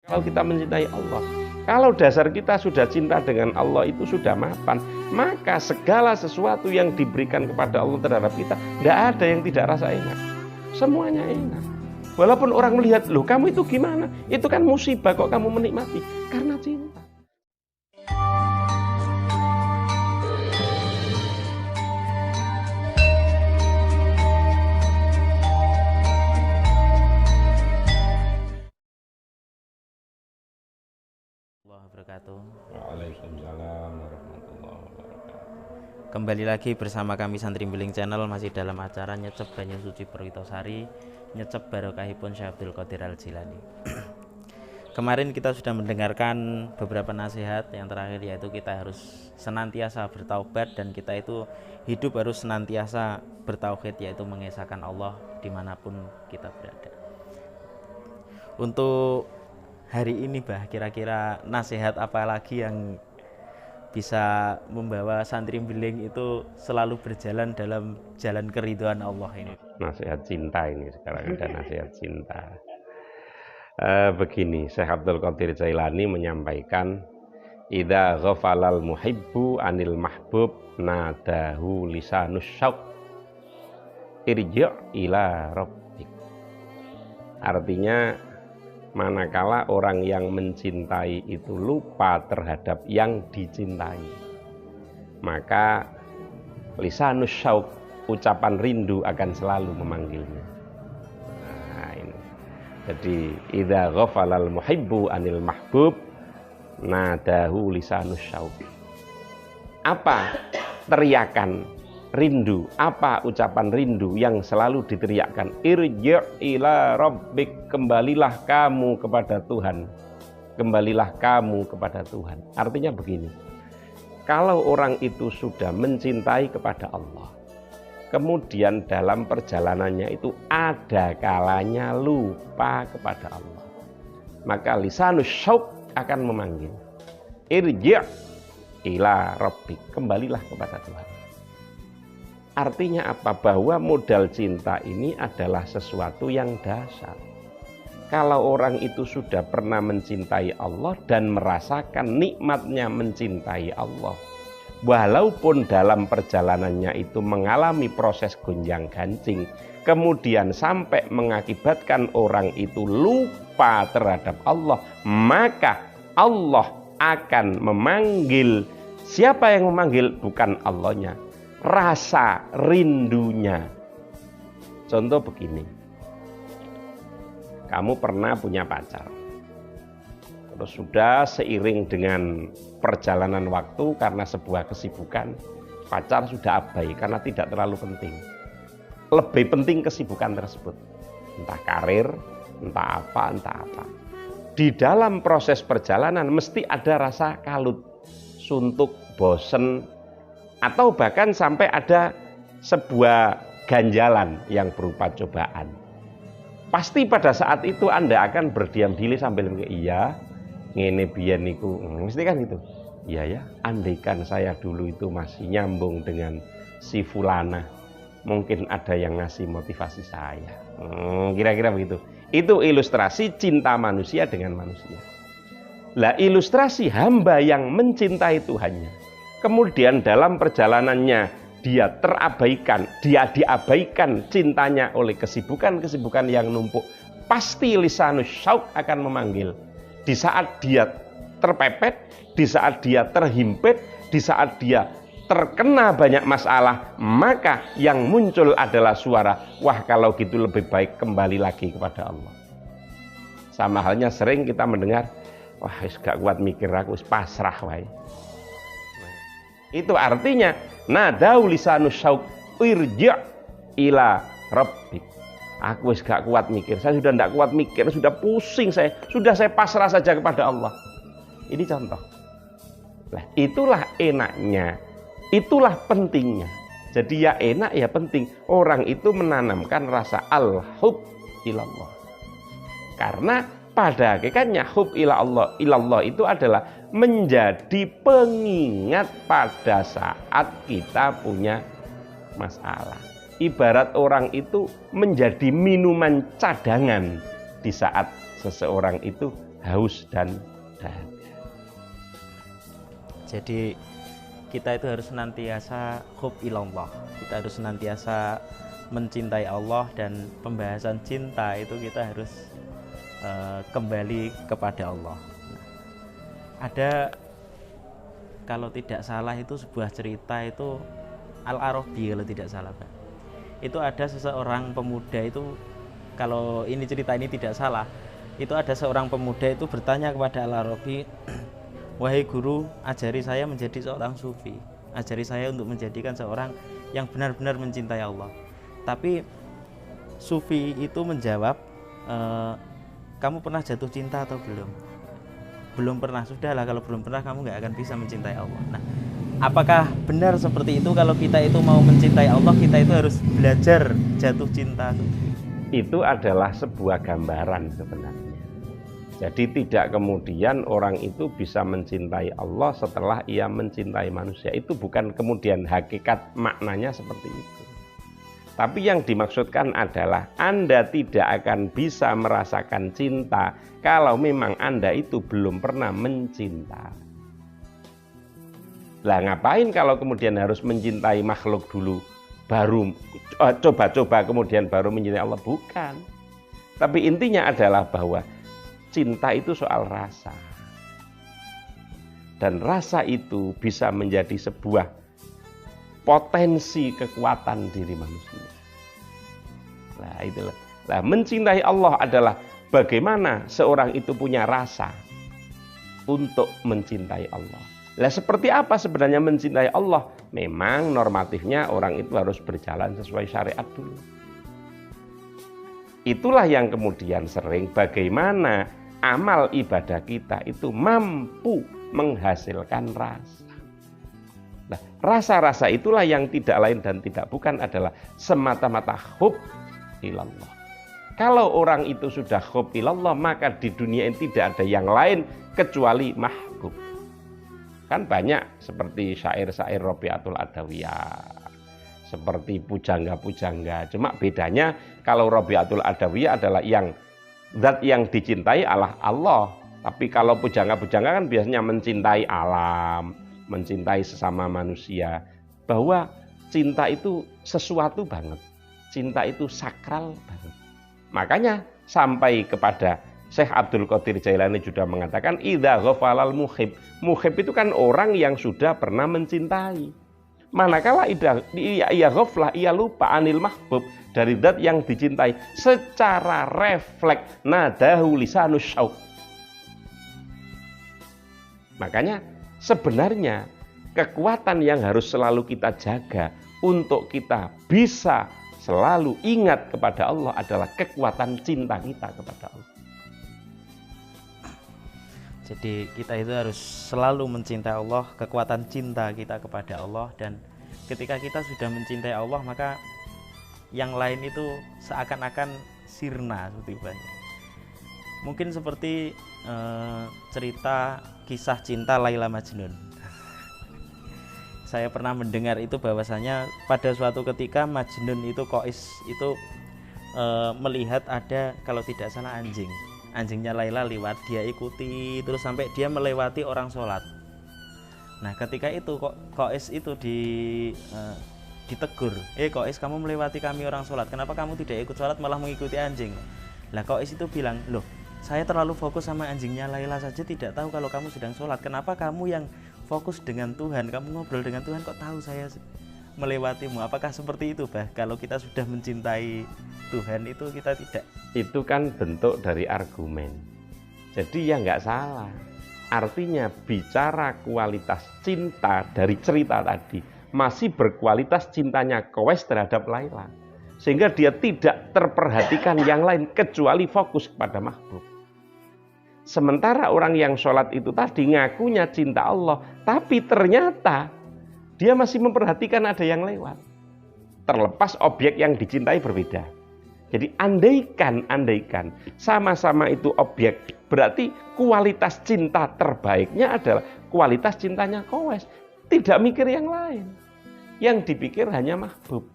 Kalau kita mencintai Allah, kalau dasar kita sudah cinta dengan Allah itu sudah mapan, maka segala sesuatu yang diberikan kepada Allah terhadap kita, tidak ada yang tidak rasa enak. Semuanya enak. Walaupun orang melihat, loh kamu itu gimana? Itu kan musibah kok kamu menikmati. Karena cinta. Waalaikumsalam warahmatullahi wabarakatuh. Kembali lagi bersama kami Santri Mbiling Channel, masih dalam acara Nyecep Banyu Suci Perwitosari, Nyecep Barokahipun Syekh Abdul Qadir Al-Jilani. Kemarin kita sudah mendengarkan beberapa nasihat. Yang terakhir yaitu kita harus senantiasa bertaubat, dan kita itu hidup harus senantiasa bertauhid, yaitu mengesahkan Allah dimanapun kita berada. Untuk hari ini Bah, kira-kira nasihat apa lagi yang bisa membawa santri Mbiling itu selalu berjalan dalam jalan keridhaan Allah ini? Nasihat cinta ini, sekarang ada nasihat cinta. Begini, Syekh Abdul Qadir Jailani menyampaikan, idza ghafalal muhibbu anil mahbub nadahu lisanus syauq irji' ila rabbik. Artinya, manakala orang yang mencintai itu lupa terhadap yang dicintai, maka lisanus syauq, ucapan rindu akan selalu memanggilnya. Nah, ini. Jadi idza ghafalal muhibbu anil mahbub nadahu lisanus syauq. Apa teriakan rindu, apa ucapan rindu yang selalu diteriakkan? Irji' ila rabbik, kembalilah kamu kepada Tuhan. Kembalilah kamu kepada Tuhan. Artinya begini, kalau orang itu sudah mencintai kepada Allah, kemudian dalam perjalanannya itu ada kalanya lupa kepada Allah, maka lisanus syauq akan memanggil, irji' ila rabbik, kembalilah kepada Tuhan. Artinya apa? Bahwa modal cinta ini adalah sesuatu yang dasar. Kalau orang itu sudah pernah mencintai Allah dan merasakan nikmatnya mencintai Allah, walaupun dalam perjalanannya itu mengalami proses gonjang-ganjing, kemudian sampai mengakibatkan orang itu lupa terhadap Allah, maka Allah akan memanggil. Siapa yang memanggil? Bukan Allahnya, rasa rindunya. Contoh begini, kamu pernah punya pacar, terus sudah seiring dengan perjalanan waktu karena sebuah kesibukan, pacar sudah abai karena tidak terlalu penting. Lebih penting kesibukan tersebut, entah karir, entah apa. Di dalam proses perjalanan mesti ada rasa kalut, suntuk, bosen, atau bahkan sampai ada sebuah ganjalan yang berupa cobaan. Pasti pada saat itu Anda akan berdiam diri sambil iya, ngene biyen niku, mesti kan gitu. Iya ya, andaikan saya dulu itu masih nyambung dengan si fulana, mungkin ada yang ngasih motivasi saya. Kira-kira begitu. Itu ilustrasi cinta manusia dengan manusia. Lah, ilustrasi hamba yang mencintai Tuhannya, kemudian dalam perjalanannya dia terabaikan, dia diabaikan cintanya oleh kesibukan-kesibukan yang numpuk, pasti lisanus syauq akan memanggil. Di saat dia terpepet, di saat dia terhimpit, di saat dia terkena banyak masalah, maka yang muncul adalah suara, wah kalau gitu lebih baik kembali lagi kepada Allah. Sama halnya sering kita mendengar, wah gak kuat mikir aku, pasrah wae. Itu artinya nadau lisanus syauq irji' ila rabbik. Aku wis gak kuat mikir, saya sudah tidak kuat mikir, sudah pusing saya pasrah saja kepada Allah. Ini contoh. Nah, itulah enaknya, itulah pentingnya. Jadi ya enak ya penting orang itu menanamkan rasa al-hub ilallah. Karena pada hakikatnya hub ilallah itu adalah menjadi pengingat pada saat kita punya masalah. Ibarat orang itu menjadi minuman cadangan di saat seseorang itu haus dan dahaga. Jadi kita itu harus senantiasa hub ilallah. Kita harus senantiasa mencintai Allah, dan pembahasan cinta itu kita harus kembali kepada Allah. Nah, ada, kalau tidak salah itu sebuah cerita itu Al-Arabi kalau tidak salah, Pak. Itu ada seseorang pemuda itu, kalau ini cerita ini tidak salah, itu ada seorang pemuda itu bertanya kepada Al-Arabi, wahai guru, ajari saya menjadi seorang sufi, ajari saya untuk menjadikan seorang yang benar-benar mencintai Allah. Tapi sufi itu menjawab, kamu pernah jatuh cinta atau belum? Belum pernah. Sudahlah, kalau belum pernah kamu nggak akan bisa mencintai Allah. Nah, apakah benar seperti itu? Kalau kita itu mau mencintai Allah, kita itu harus belajar jatuh cinta. Itu adalah sebuah gambaran sebenarnya. Jadi tidak kemudian orang itu bisa mencintai Allah setelah ia mencintai manusia. Itu bukan kemudian hakikat maknanya seperti itu. Tapi yang dimaksudkan adalah Anda tidak akan bisa merasakan cinta kalau memang Anda itu belum pernah mencinta. Lah ngapain kalau kemudian harus mencintai makhluk dulu, baru coba-coba kemudian baru mencintai Allah? Bukan. Tapi intinya adalah bahwa cinta itu soal rasa. Dan rasa itu bisa menjadi sebuah potensi kekuatan diri manusia. Nah, itulah. Nah, mencintai Allah adalah bagaimana seorang itu punya rasa untuk mencintai Allah. Nah, seperti apa sebenarnya mencintai Allah? Memang normatifnya orang itu harus berjalan sesuai syariat dulu. Itulah yang kemudian sering bagaimana amal ibadah kita itu mampu menghasilkan rasa. Nah, rasa-rasa itulah yang tidak lain dan tidak bukan adalah semata-mata hub ilallah. Kalau orang itu sudah hub ilallah, maka di dunia ini tidak ada yang lain kecuali mahbub. Kan banyak seperti syair-syair Rabi'atul Adawiyah, seperti pujangga-pujangga. Cuma bedanya kalau Rabi'atul Adawiyah adalah yang zat yang dicintai Allah. Tapi kalau pujangga-pujangga kan biasanya mencintai alam, mencintai sesama manusia. Bahwa cinta itu sesuatu banget. Cinta itu sakral banget. Makanya sampai kepada Syekh Abdul Qadir Jailani juga mengatakan idza ghafalal muhib. Muhib itu kan orang yang sudah pernah mencintai. Manakala ia ghaflah, ia lupa anil mahbub, dari zat yang dicintai, secara refleks nadahu lisanus syauq. Makanya sebenarnya kekuatan yang harus selalu kita jaga untuk kita bisa selalu ingat kepada Allah adalah kekuatan cinta kita kepada Allah. Jadi kita itu harus selalu mencintai Allah, kekuatan cinta kita kepada Allah. Dan ketika kita sudah mencintai Allah, maka yang lain itu seakan-akan sirna seperti banyak. Mungkin seperti cerita kisah cinta Laila Majnun. Saya pernah mendengar itu bahwasanya pada suatu ketika Majnun itu Qais itu melihat ada, kalau tidak salah, anjingnya Laila lewat, dia ikuti terus sampai dia melewati orang sholat. Nah ketika itu Qais itu ditegur, Qais, kamu melewati kami orang sholat, kenapa kamu tidak ikut sholat malah mengikuti anjing? Lah Qais itu bilang, loh saya terlalu fokus sama anjingnya Laila saja tidak tahu kalau kamu sedang sholat, kenapa kamu yang fokus dengan Tuhan, kamu ngobrol dengan Tuhan kok tahu saya melewatimu? Apakah seperti itu, Bah? Kalau kita sudah mencintai Tuhan itu kita tidak? Itu kan bentuk dari argumen. Jadi ya nggak salah. Artinya bicara kualitas cinta dari cerita tadi masih berkualitas cintanya Qais terhadap Laila. Sehingga dia tidak terperhatikan yang lain kecuali fokus kepada mahbub. Sementara orang yang sholat itu tadi ngakunya cinta Allah, tapi ternyata dia masih memperhatikan ada yang lewat. Terlepas objek yang dicintai berbeda. Jadi andaikan sama-sama itu objek, berarti kualitas cinta terbaiknya adalah kualitas cintanya Qais. Tidak mikir yang lain. Yang dipikir hanya mahbub.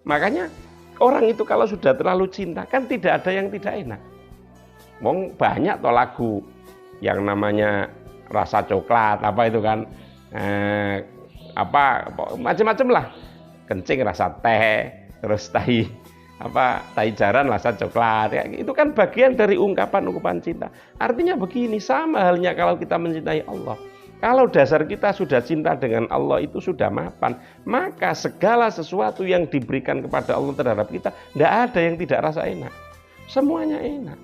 Makanya orang itu kalau sudah terlalu cinta kan tidak ada yang tidak enak. Banyak toh lagu yang namanya rasa coklat apa itu kan, apa macam-macam lah, kencing rasa teh, terus tahi jaran rasa coklat ya, itu kan bagian dari ungkapan cinta. Artinya begini, sama halnya kalau kita mencintai Allah. Kalau dasar kita sudah cinta dengan Allah itu sudah mapan, maka segala sesuatu yang diberikan kepada Allah terhadap kita, tidak ada yang tidak rasa enak. Semuanya enak.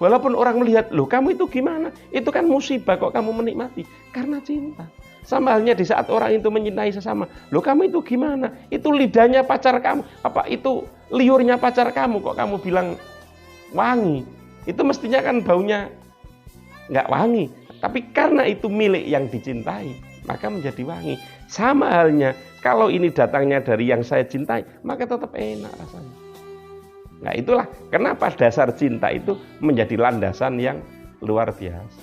Walaupun orang melihat, loh kamu itu gimana? Itu kan musibah kok kamu menikmati. Karena cinta. Sama halnya di saat orang itu mencintai sesama. Loh kamu itu gimana? Itu lidahnya pacar kamu. Apa itu liurnya pacar kamu kok kamu bilang wangi? Itu mestinya kan baunya nggak wangi. Tapi karena itu milik yang dicintai, maka menjadi wangi. Sama halnya, kalau ini datangnya dari yang saya cintai, maka tetap enak rasanya. Nah itulah kenapa dasar cinta itu menjadi landasan yang luar biasa.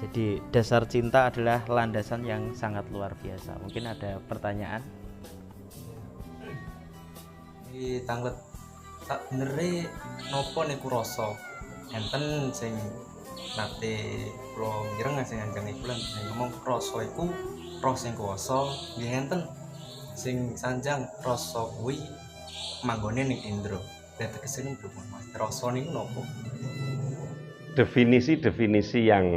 Jadi dasar cinta adalah landasan yang sangat luar biasa. Mungkin ada pertanyaan? Di tanglet tak bener nopo niku rasa enten sing nate kula mireng sing anjang iku lan ngomong rasa iku roh sing kuwasa nggih enten sing sanjang rasa kuwi manggone ning indra. Lah tegese niku Mas rasa niku nopo? Definisi-definisi yang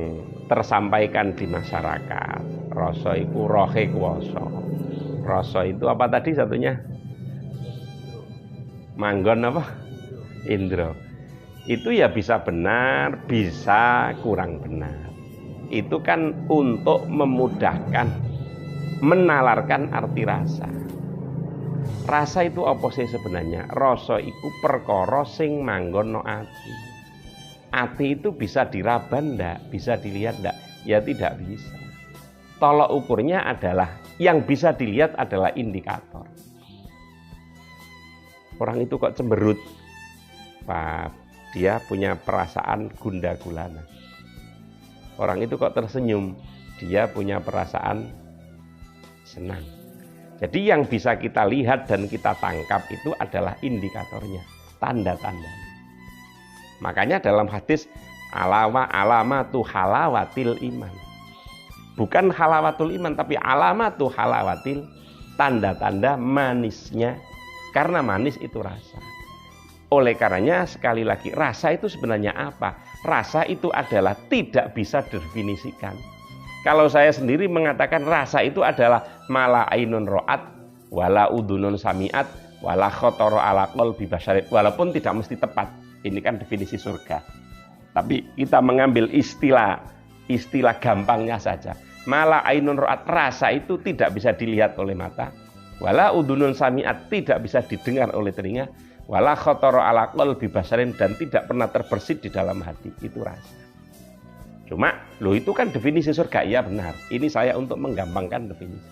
tersampaikan di masyarakat. Rasa iku rohe kuwasa. Rasa itu apa tadi satunya? Manggon apa? Indra. Itu ya bisa benar, bisa kurang benar. Itu kan untuk memudahkan, menalarkan arti rasa. Rasa itu apa sih sebenarnya? Rasa itu perkara sing manggon no ati. Ati itu bisa diraba ndak? Bisa dilihat ndak? Ya tidak bisa. Tolok ukurnya adalah, yang bisa dilihat adalah indikator. Orang itu kok cemberut? Pak, dia punya perasaan gundah gulana. Orang itu kok tersenyum? Dia punya perasaan senang. Jadi yang bisa kita lihat dan kita tangkap itu adalah indikatornya, tanda-tanda. Makanya dalam hadis alamatu halawatil iman. Bukan halawatul iman, tapi alamatu halawatil, tanda-tanda manisnya. Karena manis itu rasa. Oleh karenanya sekali lagi, rasa itu sebenarnya apa? Rasa itu adalah tidak bisa didefinisikan. Kalau saya sendiri mengatakan rasa itu adalah mala ainun ro'at, wala udunun sami'at, wala khotoro ala qalbi basyarit. Walaupun tidak mesti tepat, ini kan definisi surga. Tapi kita mengambil istilah gampangnya saja. Mala ainun ro'at, rasa itu tidak bisa dilihat oleh mata. Wala udunun sami'at, tidak bisa didengar oleh telinga. Wala khotoro ala qalbi basyarin, dan tidak pernah terbersit di dalam hati. Itu rasa. Cuma, loh itu kan definisi surga. Iya benar. Ini saya untuk menggampangkan definisi.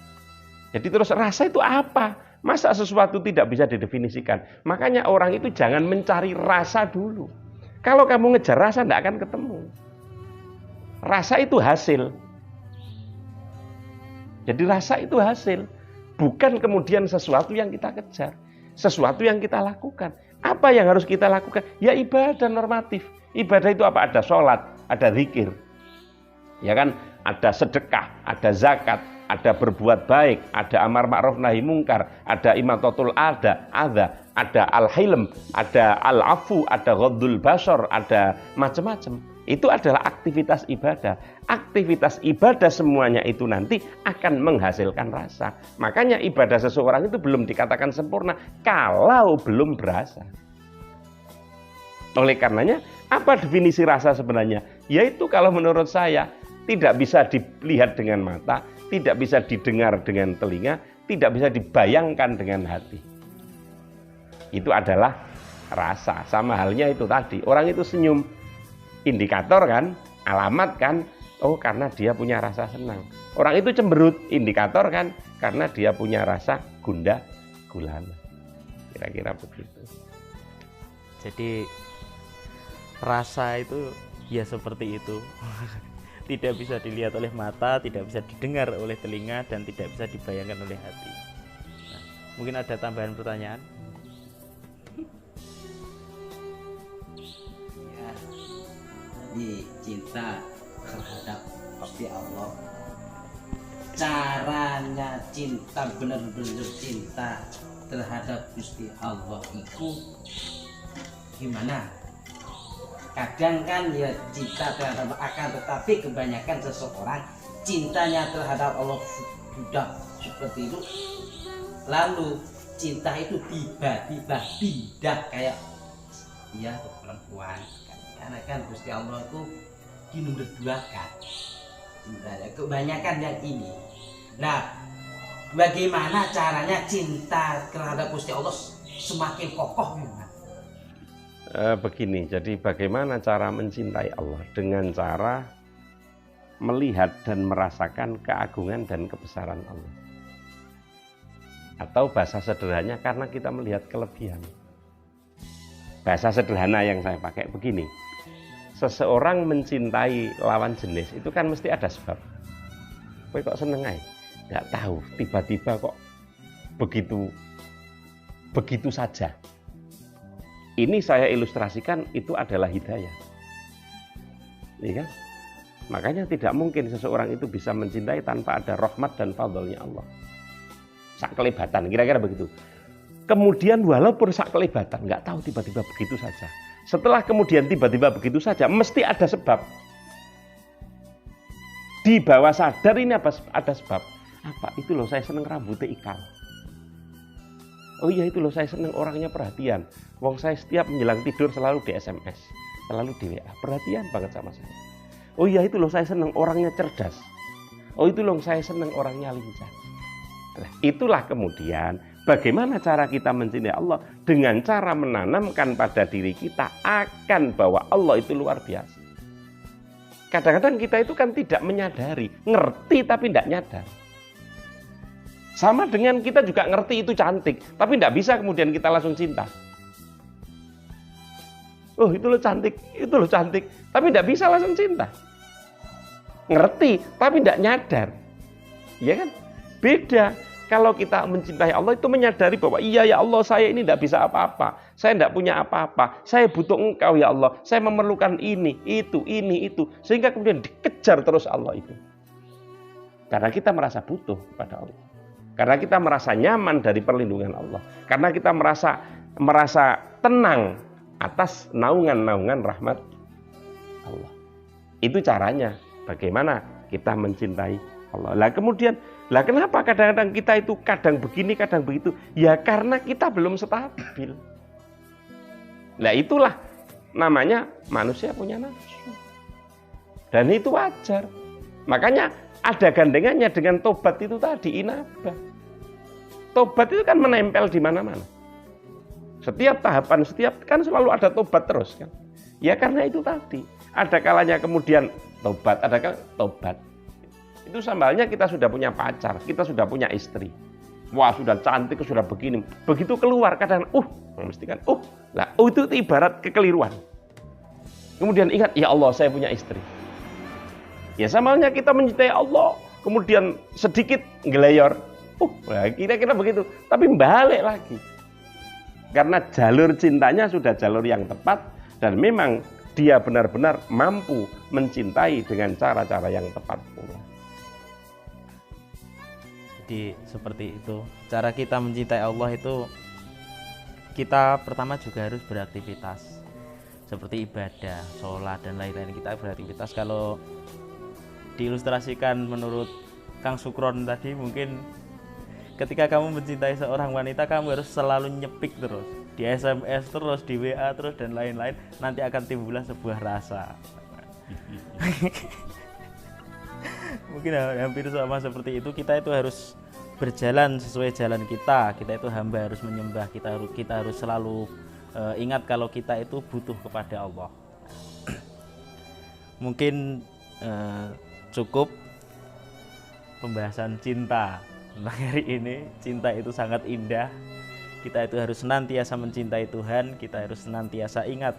Jadi terus rasa itu apa? Masa sesuatu tidak bisa didefinisikan? Makanya orang itu jangan mencari rasa dulu. Kalau kamu ngejar rasa, tidak akan ketemu. Rasa itu hasil. Jadi rasa itu hasil. Bukan kemudian sesuatu yang kita kejar. Sesuatu yang kita lakukan. Apa yang harus kita lakukan? Ya ibadah normatif. Ibadah itu apa? Ada sholat, ada zikir. Ya kan? Ada sedekah, ada zakat, ada berbuat baik, ada amar ma'ruf nahi mungkar, ada imatatul ada al-hilm, ada al-afu, ada ghaddul basar, ada macam-macam. Itu adalah aktivitas ibadah. Aktivitas ibadah semuanya itu nanti akan menghasilkan rasa. Makanya ibadah seseorang itu belum dikatakan sempurna kalau belum berasa. Oleh karenanya, apa definisi rasa sebenarnya? Yaitu kalau menurut saya, tidak bisa dilihat dengan mata, tidak bisa didengar dengan telinga, tidak bisa dibayangkan dengan hati. Itu adalah rasa. Sama halnya itu tadi, orang itu senyum. Indikator kan, alamat kan, oh karena dia punya rasa senang. Orang itu cemberut, indikator kan, karena dia punya rasa gundah gulana. Kira-kira begitu. Jadi rasa itu ya seperti itu. Tidak bisa dilihat oleh mata, tidak bisa didengar oleh telinga, dan tidak bisa dibayangkan oleh hati. Nah, mungkin ada tambahan pertanyaan? Jadi cinta terhadap Gusti Allah, caranya cinta bener-bener cinta terhadap Gusti Allah itu gimana? Kadang kan ya cinta terhadap akan, tetapi kebanyakan seseorang cintanya terhadap Allah sudah seperti itu, lalu cinta itu tiba-tiba pindah kayak dia ke perempuan, karena kan Gusti Allah itu dinomorduakan cintanya, kebanyakan yang ini. Nah, bagaimana caranya cinta terhadap Gusti Allah semakin kokoh gimana? Begini, jadi bagaimana cara mencintai Allah? Dengan cara melihat dan merasakan keagungan dan kebesaran Allah. Atau bahasa sederhananya karena kita melihat kelebihan. Bahasa sederhana yang saya pakai begini. Seseorang mencintai lawan jenis itu kan mesti ada sebab. Kowe kok seneng ae? Nggak tahu, tiba-tiba kok begitu saja. Ini saya ilustrasikan itu adalah hidayah. Iya kan? Makanya tidak mungkin seseorang itu bisa mencintai tanpa ada rahmat dan fadlnya Allah. Sak kelebatan, kira-kira begitu. Kemudian walaupun sak kelebatan, nggak tahu tiba-tiba begitu saja. Setelah kemudian tiba-tiba begitu saja, mesti ada sebab. Di bawah sadar ini ada sebab. Apa? Itu loh saya seneng rambutnya ikal. Oh iya itu loh saya seneng orangnya perhatian. Wong saya setiap menjelang tidur selalu di SMS, selalu di WA. Perhatian banget sama saya. Oh iya itu loh saya seneng orangnya cerdas. Oh itu loh saya seneng orangnya lincah. Nah, itulah kemudian bagaimana cara kita mencintai Allah dengan cara menanamkan pada diri kita akan bahwa Allah itu luar biasa. Kadang-kadang kita itu kan tidak menyadari, ngerti tapi tidak nyadar. Sama dengan kita juga ngerti itu cantik, tapi tidak bisa kemudian kita langsung cinta. Oh itu loh cantik, tapi tidak bisa langsung cinta. Ngerti, tapi tidak nyadar. Ya kan? Beda. Kalau kita mencintai Allah itu menyadari bahwa iya ya Allah saya ini tidak bisa apa-apa. Saya tidak punya apa-apa. Saya butuh Engkau ya Allah. Saya memerlukan ini, itu. Sehingga kemudian dikejar terus Allah itu. Karena kita merasa butuh kepada Allah. Karena kita merasa nyaman dari perlindungan Allah. Karena kita merasa tenang atas naungan-naungan rahmat Allah. Itu caranya bagaimana kita mencintai Allah. Lah kemudian, kenapa kadang-kadang kita itu kadang begini, kadang begitu? Ya karena kita belum stabil. Nah itulah namanya manusia punya nafsu. Dan itu wajar. Makanya ada gandengannya dengan tobat itu tadi, inabah. Tobat itu kan menempel di mana-mana. Setiap tahapan, kan selalu ada tobat terus kan. Ya karena itu tadi. Ada kalanya kemudian tobat, ada kalanya tobat. Itu sambalnya kita sudah punya pacar, kita sudah punya istri. Wah sudah cantik, sudah begini. Begitu keluar kadang, mesti kan, itu ibarat kekeliruan. Kemudian ingat, ya Allah saya punya istri. Ya sambalnya kita mencintai Allah, kemudian sedikit ngeleyor. Kira-kira begitu. Tapi balik lagi. Karena jalur cintanya sudah jalur yang tepat. Dan memang dia benar-benar mampu mencintai dengan cara-cara yang tepat. Jadi seperti itu. Cara kita mencintai Allah itu, kita pertama juga harus beraktivitas. Seperti ibadah, sholat, dan lain-lain. Kita beraktivitas. Kalau diilustrasikan menurut Kang Sukron tadi, mungkin ketika kamu mencintai seorang wanita, kamu harus selalu nyepik terus, di SMS terus, di WA terus, dan lain-lain. Nanti akan timbullah sebuah rasa. Mungkin hampir sama seperti itu. Kita itu harus berjalan sesuai jalan kita. Kita itu hamba, harus menyembah. Kita harus selalu ingat kalau kita itu butuh kepada Allah. Mungkin cukup pembahasan cinta hari ini. Cinta itu sangat indah. Kita itu harus senantiasa mencintai Tuhan. Kita harus senantiasa ingat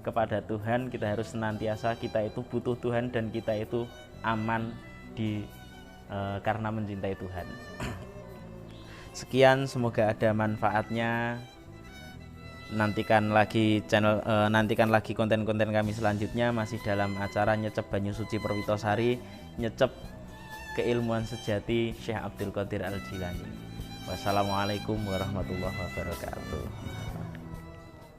kepada Tuhan. Kita harus senantiasa kita itu butuh Tuhan, dan kita itu aman karena mencintai Tuhan. Sekian, semoga ada manfaatnya. nantikan lagi konten-konten kami selanjutnya masih dalam acara Nyecep Banyu Suci Perwitosari, nyecep keilmuan sejati Syekh Abdul Qadir Al Jilani. Wassalamualaikum warahmatullahi wabarakatuh.